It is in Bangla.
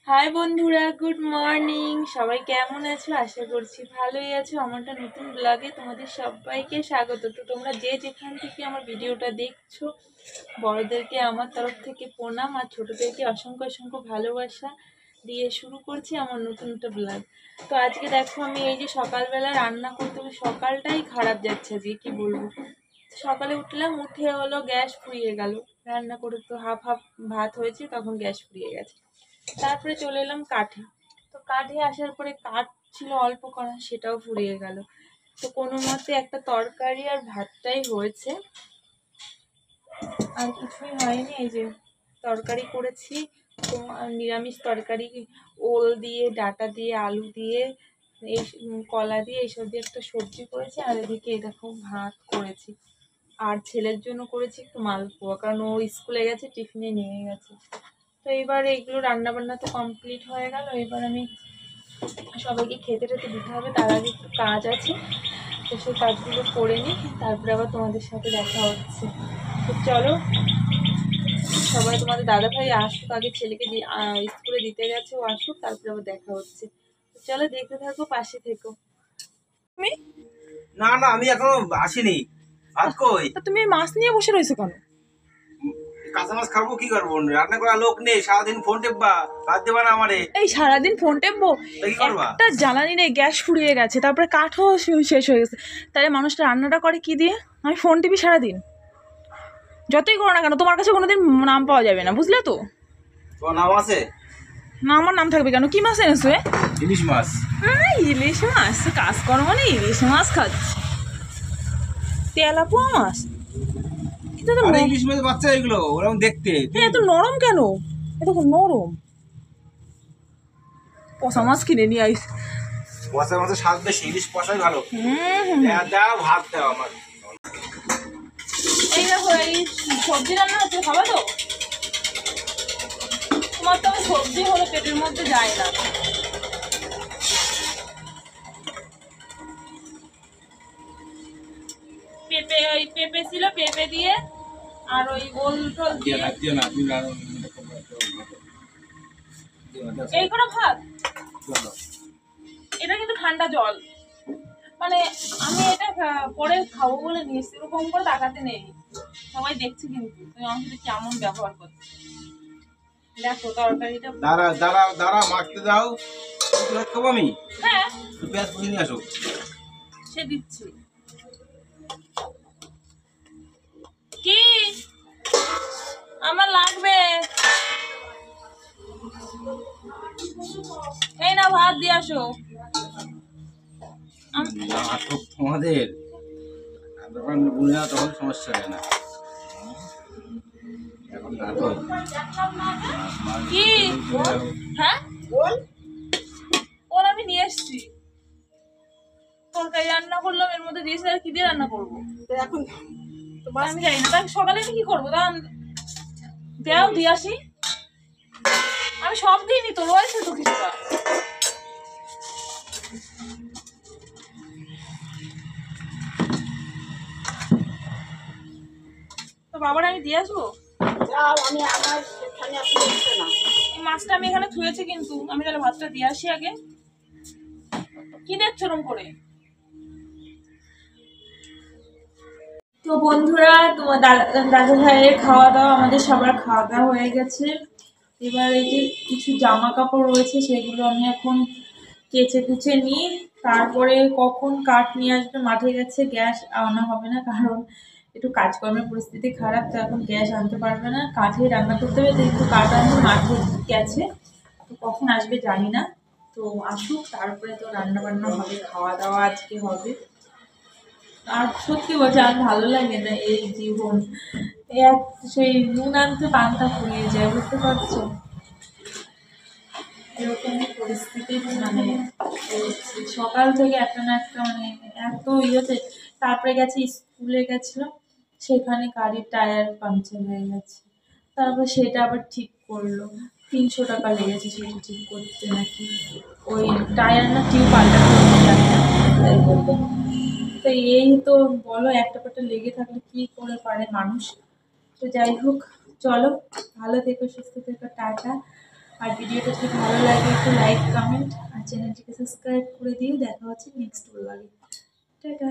হাই বন্ধুরা, গুড মর্নিং। সবাই কেমন আছো? আশা করছি ভালোই আছো। আমারটা নতুন ব্লগে তোমাদের সবাইকে স্বাগত। তো তোমরা যে যেখান থেকে আমার ভিডিওটা দেখছো, বড়দেরকে আমার তরফ থেকে প্রণাম আর ছোটদেরকে অসংখ্য অসংখ্য ভালোবাসা দিয়ে শুরু করছি আমার নতুন একটা ব্লগ। তো আজকে দেখো আমি এই যে সকালবেলা রান্না করতে সকালটাই খারাপ যাচ্ছে আজকে, কি বলবো। সকালে উঠলাম, উঠে হলো গ্যাস ফুরিয়ে গেল। রান্না করে তো হাফ হাফ ভাত হয়েছে, তখন গ্যাস ফুরিয়ে গেছে। তারপরে চলে এলাম কাঠে। তো কাঠে আসার পরে কাঠ ছিল অল্প করা, সেটাও ফুরিয়ে গেল। তো কোনো মতে একটা তরকারি আর ভাতটাই হয়েছে, আর কিছুই হয়নি। এই যে তরকারি করেছি, তো নিরামিষ তরকারি, ওল দিয়ে, ডাঁটা দিয়ে, আলু দিয়ে, এই কলা দিয়ে, এইসব দিয়ে একটা সবজি করেছি। আর এদিকে এরকম ভাত করেছি। আর ছেলের জন্য করেছি একটু মালপোয়া, কারণ ও স্কুলে গেছে, টিফিনে নিয়ে গেছে। তো এবার এইগুলো রান্নাবান্না তো কমপ্লিট হয়ে গেল। এবার আমি সবাইকে খেতে টেতে দিতে হবে, তার আগে একটু কাজ আছে। তো সেই কাজগুলো করে নিই, তারপরে আবার তোমাদের সাথে দেখা হচ্ছে। তো চলো, সবাই, তোমাদের দাদাভাই আসুক আগে, ছেলেকে স্কুলে দিতে গেছে, ও আসুক, তারপরে আবার দেখা হচ্ছে। তো চলো, দেখতে থাকো, পাশে থেকো। তুমি? না না, আমি এখনো আসিনি। ভাত কই? তুমি মাছ নিয়ে বসে রয়েছো কেন? কাঁচা মাছ খাবো, কি করবো? রান্না করার লোক নেই, সারাদিন ফোন টেপবা, ভাত দেবা না আমারে। এই সারাদিন ফোন টেপবো? কি করবা? একটা জ্বালানি নেই, গ্যাস ফুরিয়ে গেছে, তারপরে কাঠও শেষ হয়ে গেছে। তাহলে মানুষটা রান্নাটা করে কি দিয়ে? আমি ফোন টিপি সারাদিন। যতই করো না কেন, তোমার কাছে কোনোদিন নাম পাওয়া যাবে না, বুঝলে তো? তোমার নাম আছে? না, আমার নাম থাকবে কেন? কি মাছ এনেছো? ইলিশ মাছ। ইলিশ মাছ? কাজ করো মানে ইলিশ মাছ খাচ্ছি? তেলাপোয়া মাছ? কিন্তু ইলিশ মাছ বাচ্চা এগুলো, ওরকম দেখতে। এত নরম কেন? এত নরম। পচা মাছ কিনে নিয়ে আইস। পচা মাছের স্বাদ বেশি, ইলিশ পচাই ভালো। দাও ভাত দাও আমার। এই দেখো, এই সবজি রান্না হচ্ছে, খাবা তো? তোমার তো সবজি হলে পেটের মধ্যে যায় না। পেঁপে, ওই পেঁপে ছিল, পেঁপে দিয়ে আর ওই ওল টোল দিয়ে। এই কোনো ভাত? এটা কিন্তু ঠান্ডা জল, মানে আমি এটা পরে খাবো বলে নিয়েছি, এরকম করে তাকাতে নেই। সবাই দেখছে কিন্তু তুমি আমার সাথে কেমন ব্যবহার করছো। দেখো তরকারিটা। দাঁড়া দাঁড়া দাঁড়া, মাখতে দাও। খাবো আমি। হ্যাঁ, পেঁয়াজ কুচি নিয়ে আসো। সে দিচ্ছি। কি আমার লাগবে? এই না, ভাত দিয়ে আসো। তোমাদের তখন সমস্যা হয় না। এখন নাটক কি? হ্যাঁ, ওর আমি নিয়ে এসছি। তরকারি রান্না করলাম, এর মধ্যে দিয়েছি, আর কি দিয়ে রান্না করবো এখন আমি জানি না। তাহলে সকালে আমি কি করবো? দেও দিয়ে আসি। আমি সব দিইনি তো, রয়েছে তো কিছুটা। তো বাবার আমি দিয়ে আসবো। এই মাছটা আমি এখানে ধুয়েছি, কিন্তু আমি তাহলে ভাতটা দিয়ে আসি আগে। কি দেখছো ওরম করে? তো বন্ধুরা, তোমার দাদা ভাইয়ের খাওয়া দাওয়া, আমাদের সবার খাওয়া দাওয়া হয়ে গেছে। এবার এই যে কিছু জামা কাপড় রয়েছে, সেগুলো আমি এখন কেচে কুচে নিই। তারপরে কখন কাঠ নিয়ে আসবে, মাঠে গেছে, গ্যাস আনা হবে না, কারণ একটু কাজকর্মের পরিস্থিতি খারাপ, তো এখন গ্যাস আনতে পারবে না, কাঠে রান্না করতে হবে। তো একটু কাঠ আনতে মাঠে গেছে, তো কখন আসবে জানি না। তো আসুক, তারপরে তো রান্না বান্না হবে, খাওয়া দাওয়া আজকে হবে। আর সত্যি বলছে, আর ভালো লাগে না এই জীবন। এক সেই নুন আনতে পান্তা ফুরিয়ে যায়, বুঝতে পারছো? এরকমই পরিস্থিতি, মানে সকাল থেকে একটা না একটা, মানে এত ইয়েতে। তারপরে গেছে, স্কুলে গেছিলাম, সেখানে গাড়ির টায়ার পাংচার হয়ে গেছে। তারপর সেটা আবার ঠিক করলো, 300 টাকা লেগেছে সেটা ঠিক করতে নাকি। ওই টায়ার না টিউব পাল্টাতে জানি না, তাই বললো। তো এই তো বলো, একটা পাটা লেগে থাকলে কি করে পারে মানুষ। তো যাই হোক, চলো, ভালো থেকো, সুস্থ থেকো, টাটা। আর ভিডিওটা যদি ভালো লাগে একটু লাইক কমেন্ট আর চ্যানেলটিকে সাবস্ক্রাইব করে দিও। দেখা হচ্ছে নেক্সট ব্লগে। টাটা।